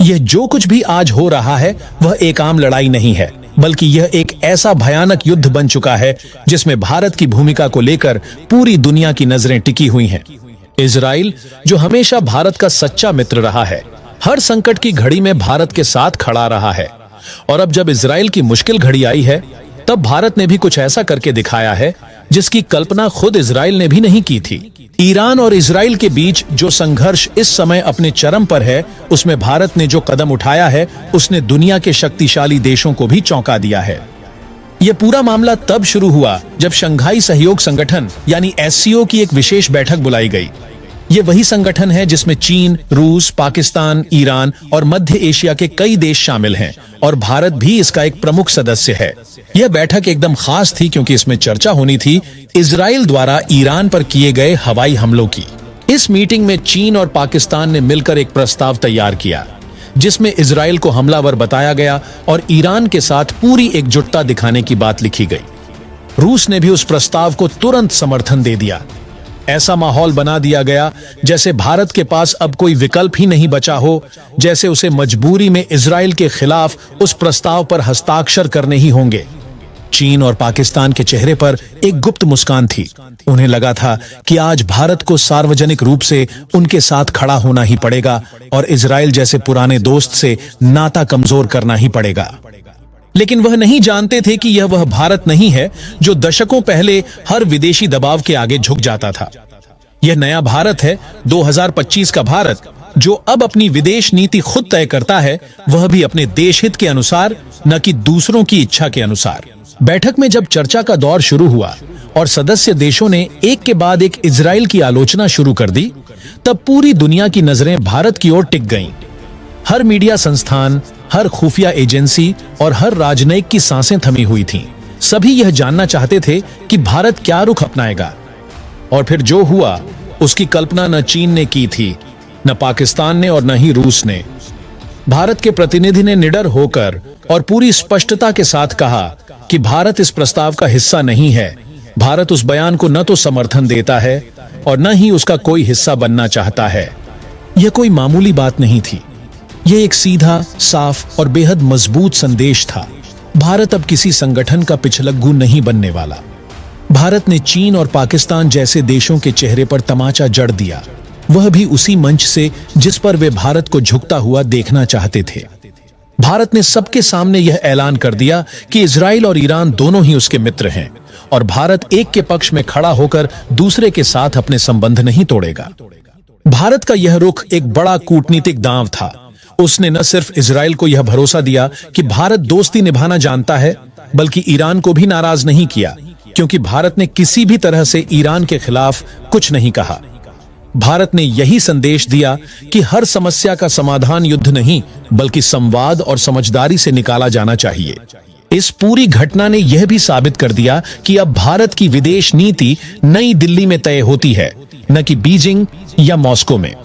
यह जो कुछ भी आज हो रहा है वह एक आम लड़ाई नहीं है, बल्कि यह एक ऐसा भयानक युद्ध बन चुका है जिसमें भारत की भूमिका को लेकर पूरी दुनिया की नजरें टिकी हुई हैं। इजराइल, जो हमेशा भारत का सच्चा मित्र रहा है, हर संकट की घड़ी में भारत के साथ खड़ा रहा है। और अब जब इजराइल की मुश्किल घड़ी आई है, तब भारत ने भी कुछ ऐसा करके दिखाया है जिसकी कल्पना खुद इजराइल ने भी नहीं की थी। ईरान और इजराइल के बीच जो संघर्ष इस समय अपने चरम पर है, उसमें भारत ने जो कदम उठाया है, उसने दुनिया के शक्तिशाली देशों को भी चौंका दिया है। यह पूरा मामला तब शुरू हुआ जब शंघाई सहयोग संगठन यानी एससीओ की एक विशेष बैठक बुलाई गई। ये वही संगठन है जिसमें चीन, रूस, पाकिस्तान, ईरान और मध्य एशिया के कई देश शामिल हैं और भारत भी इसका एक प्रमुख सदस्य है। यह बैठक एकदम खास थी क्योंकि इसमें चर्चा होनी थी इजराइल द्वारा ईरान पर किए गए हवाई हमलों की। इस मीटिंग में चीन और पाकिस्तान ने मिलकर एक प्रस्ताव तैयार किया जिसमें इजराइल को हमलावर बताया गया और ईरान के साथ पूरी एकजुटता दिखाने की बात लिखी गई। रूस ने भी उस प्रस्ताव को तुरंत समर्थन दे दिया। ऐसा माहौल बना दिया गया जैसे भारत के पास अब कोई विकल्प ही नहीं बचा हो, जैसे उसे मजबूरी में इजराइल के खिलाफ उस प्रस्ताव पर हस्ताक्षर करने ही होंगे। चीन और पाकिस्तान के चेहरे पर एक गुप्त मुस्कान थी। उन्हें लगा था कि आज भारत को सार्वजनिक रूप से उनके साथ खड़ा होना ही पड़ेगा और इजराइल जैसे पुराने दोस्त से नाता कमजोर करना ही पड़ेगा। लेकिन वह नहीं जानते थे कि यह वह भारत नहीं है जो दशकों पहले हर विदेशी दबाव के आगे झुक जाता था। यह नया भारत है, 2025 का भारत, जो अब अपनी विदेश नीति खुद तय करता है, वह भी अपने देश हित के अनुसार, न कि दूसरों की इच्छा के अनुसार। बैठक में जब चर्चा का दौर शुरू हुआ और सदस्य देशों ने एक के बाद एक इजराइल की आलोचना शुरू कर दी, तब पूरी दुनिया की नजरें भारत की ओर टिक गईं। हर मीडिया संस्थान, हर खुफिया एजेंसी और हर राजनयिक की सांसें थमी हुई थीं। सभी यह जानना चाहते थे कि भारत क्या रुख अपनाएगा। और फिर जो हुआ उसकी कल्पना न चीन ने की थी, न पाकिस्तान ने और न ही रूस ने। भारत के प्रतिनिधि ने निडर होकर और पूरी स्पष्टता के साथ कहा कि भारत इस प्रस्ताव का हिस्सा नहीं है। भारत उस बयान को न तो समर्थन देता है और न ही उसका कोई हिस्सा बनना चाहता है। यह कोई मामूली बात नहीं थी। यह एक सीधा, साफ और बेहद मजबूत संदेश था। भारत अब किसी संगठन का पिछलग्गू नहीं बनने वाला। भारत ने चीन और पाकिस्तान जैसे देशों के चेहरे पर तमाचा जड़ दिया, वह भी उसी मंच से जिस पर वे भारत को झुकता हुआ देखना चाहते थे। भारत ने सबके सामने यह ऐलान कर दिया कि इजराइल और ईरान दोनों ही उसके मित्र हैं और भारत एक के पक्ष में खड़ा होकर दूसरे के साथ अपने संबंध नहीं तोड़ेगा। भारत का यह रुख एक बड़ा कूटनीतिक दांव था। उसने न सिर्फ इजराइल को यह भरोसा दिया कि भारत दोस्ती निभाना जानता है, बल्कि ईरान को भी नाराज नहीं किया, क्योंकि भारत ने किसी भी तरह से ईरान के खिलाफ कुछ नहीं कहा। भारत ने यही संदेश दिया कि हर समस्या का समाधान युद्ध नहीं, बल्कि संवाद और समझदारी से निकाला जाना चाहिए। इस पूरी घटना ने यह भी साबित कर दिया कि अब भारत की विदेश नीति नई दिल्ली में तय होती है, न कि बीजिंग या मॉस्को में।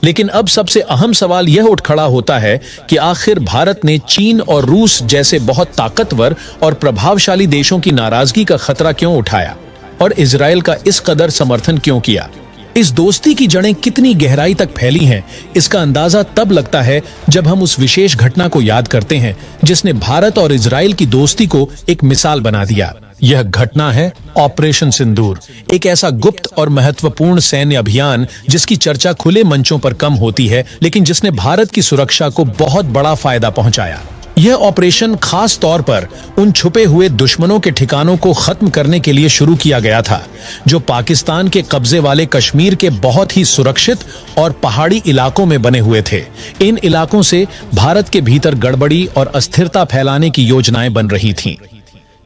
लेकिन अब सबसे अहम सवाल यह उठ खड़ा होता है कि आखिर भारत ने चीन और रूस जैसे बहुत ताकतवर और प्रभावशाली देशों की नाराजगी का खतरा क्यों उठाया और इजराइल का इस कदर समर्थन क्यों किया। इस दोस्ती की जड़ें कितनी गहराई तक फैली हैं, इसका अंदाजा तब लगता है जब हम उस विशेष घटना को याद करते हैं जिसने भारत और इजराइल की दोस्ती को एक मिसाल बना दिया। यह घटना है ऑपरेशन सिंदूर, एक ऐसा गुप्त और महत्वपूर्ण सैन्य अभियान जिसकी चर्चा खुले मंचों पर कम होती है, लेकिन जिसने भारत की सुरक्षा को बहुत बड़ा फायदा पहुंचाया। यह ऑपरेशन खास तौर पर उन छुपे हुए दुश्मनों के ठिकानों को खत्म करने के लिए शुरू किया गया था जो पाकिस्तान के कब्जे वाले कश्मीर के बहुत ही सुरक्षित और पहाड़ी इलाकों में बने हुए थे। इन इलाकों से भारत के भीतर गड़बड़ी और अस्थिरता फैलाने की योजनाएं बन रही थीं।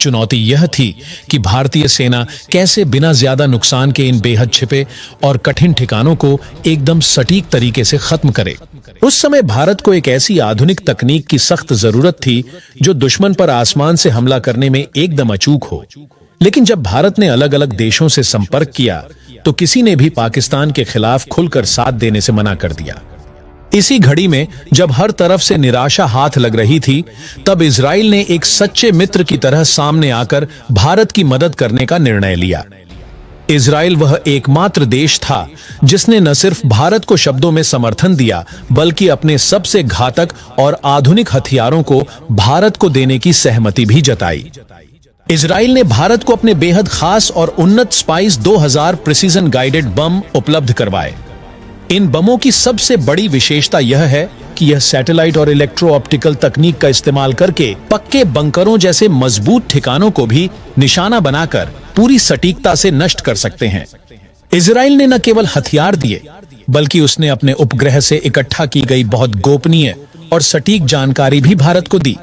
चुनौती यह थी कि भारतीय सेना कैसे बिना ज्यादा नुकसान के इन बेहद छिपे और कठिन ठिकानों को एकदम सटीक तरीके से खत्म करे। उस समय भारत को एक ऐसी आधुनिक तकनीक की सख्त जरूरत थी जो दुश्मन पर आसमान से हमला करने में एकदम अचूक हो। लेकिन जब भारत ने अलग अलग देशों से संपर्क किया तो किसी ने भी पाकिस्तान के खिलाफ खुलकर साथ देने से मना कर दिया। इसी घड़ी में जब हर तरफ से निराशा हाथ लग रही थी, तब इजराइल ने एक सच्चे मित्र की तरह सामने आकर भारत की मदद करने का निर्णय लिया। इजराइल वह एकमात्र देश था जिसने न सिर्फ भारत को शब्दों में समर्थन दिया, बल्कि अपने सबसे घातक और आधुनिक हथियारों को भारत को देने की सहमति भी जताई। इजराइल ने भारत को अपने बेहद खास और उन्नत स्पाइस 2000 प्रिसीजन गाइडेड बम उपलब्ध करवाए। इन बमों की सबसे बड़ी विशेषता यह है कि यह सैटेलाइट और इलेक्ट्रो ऑप्टिकल तकनीक का इस्तेमाल करके पक्के बंकरों जैसे मजबूत ठिकानों को भी निशाना बनाकर पूरी सटीकता से नष्ट कर सकते हैं। इजराइल ने न केवल हथियार दिए, बल्कि उसने अपने उपग्रह से इकट्ठा की गई बहुत गोपनीय और सटीक जानकारी भी भारत को दी,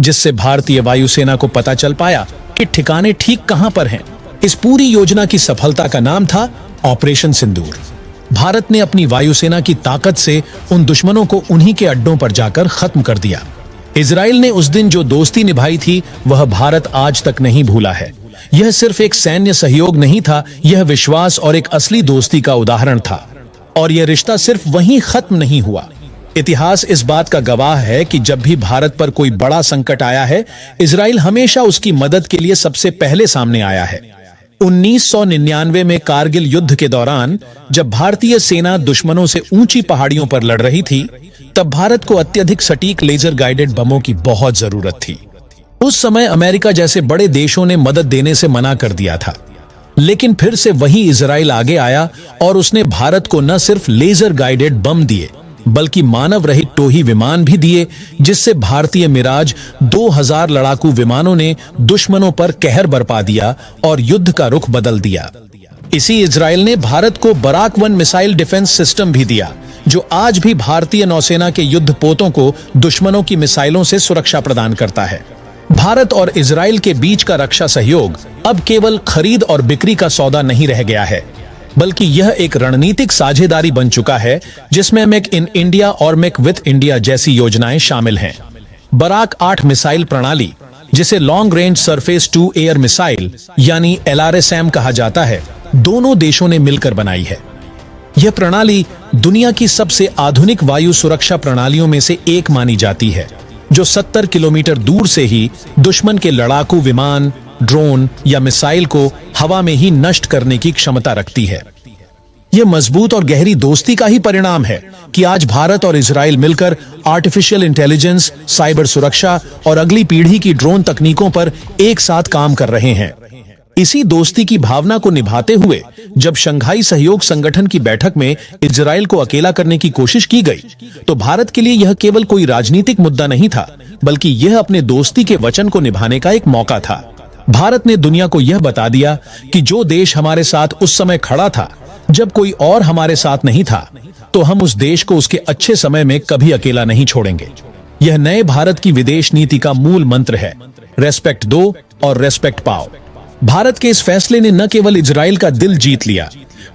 जिससे भारतीय वायुसेना को पता चल पाया कि ठिकाने ठीक कहां पर हैं। इस पूरी योजना की सफलता का नाम था ऑपरेशन सिंदूर। भारत ने अपनी वायुसेना की ताकत से उन दुश्मनों को उन्हीं के अड्डों पर जाकर खत्म कर दिया। इजराइल ने उस दिन जो दोस्ती निभाई थी, वह भारत आज तक नहीं भूला है। यह सिर्फ एक सैन्य सहयोग नहीं था, यह विश्वास और एक असली दोस्ती का उदाहरण था। और यह रिश्ता सिर्फ वहीं खत्म नहीं हुआ। इतिहास इस बात का गवाह है कि जब भी भारत पर कोई बड़ा संकट आया है, इजराइल हमेशा उसकी मदद के लिए सबसे पहले सामने आया है। 1999 में कारगिल युद्ध के दौरान जब भारतीय सेना दुश्मनों से ऊंची पहाड़ियों पर लड़ रही थी, तब भारत को अत्यधिक सटीक लेजर गाइडेड बमों की बहुत जरूरत थी। उस समय अमेरिका जैसे बड़े देशों ने मदद देने से मना कर दिया था, लेकिन फिर से वही इजराइल आगे आया और उसने भारत को न सिर्फ लेजर गाइडेड बम दिए, बल्कि मानव रहित टोही विमान भी दिए, जिससे भारतीय मिराज 2000 लड़ाकू विमानों ने दुश्मनों पर कहर बरपा दिया और युद्ध का रुख बदल दिया। इसी इजराइल ने भारत को बराक 1 मिसाइल डिफेंस सिस्टम भी दिया, जो आज भी भारतीय नौसेना के युद्धपोतों को दुश्मनों की मिसाइलों से सुरक्षा प्रदान करता है। भारत और इजराइल के बीच का रक्षा सहयोग अब केवल खरीद और बिक्री का सौदा नहीं रह गया है, बल्कि यह एक रणनीतिक साझेदारी बन चुका है, जिसमें मेक इन इंडिया और मेक विथ इंडिया जैसी योजनाएं शामिल हैं। बराक 8 मिसाइल प्रणाली, जिसे long range surface to air missile यानी LRSAM कहा जाता है, दोनों देशों ने मिलकर बनाई है। यह प्रणाली दुनिया की सबसे आधुनिक वायु सुरक्षा प्रणालियों में से एक मानी जाती है, जो 70 किलोमीटर दूर से ही दुश्मन के लड़ाकू विमान, ड्रोन या मिसाइल को हवा में ही नष्ट करने की क्षमता रखती है। यह मजबूत और गहरी दोस्ती का ही परिणाम है कि आज भारत और इजराइल मिलकर आर्टिफिशियल इंटेलिजेंस, साइबर सुरक्षा और अगली पीढ़ी की ड्रोन तकनीकों पर एक साथ काम कर रहे हैं। इसी दोस्ती की भावना को निभाते हुए जब शंघाई सहयोग संगठन की बैठक में इजराइल को अकेला करने की कोशिश की गई, तो भारत के लिए यह केवल कोई राजनीतिक मुद्दा नहीं था, बल्कि यह अपने दोस्ती के वचन को निभाने का एक मौका था। भारत ने दुनिया को यह बता दिया कि जो देश हमारे साथ उस समय खड़ा था, जब कोई और हमारे साथ नहीं था, तो हम उस देश को उसके अच्छे समय में कभी अकेला नहीं छोड़ेंगे। यह नए भारत की विदेश नीति का मूल मंत्र है, रेस्पेक्ट दो और रेस्पेक्ट पाओ। भारत के इस फैसले ने न केवल इजराइल का दिल जीत लिया,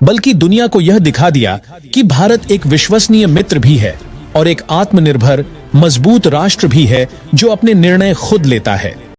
बल्कि दुनिया को यह दिखा दिया कि भारत एक विश्वसनीय मित्र भी है और एक आत्मनिर्भर, मजबूत राष्ट्र भी है, जो अपने निर्णय खुद लेता है।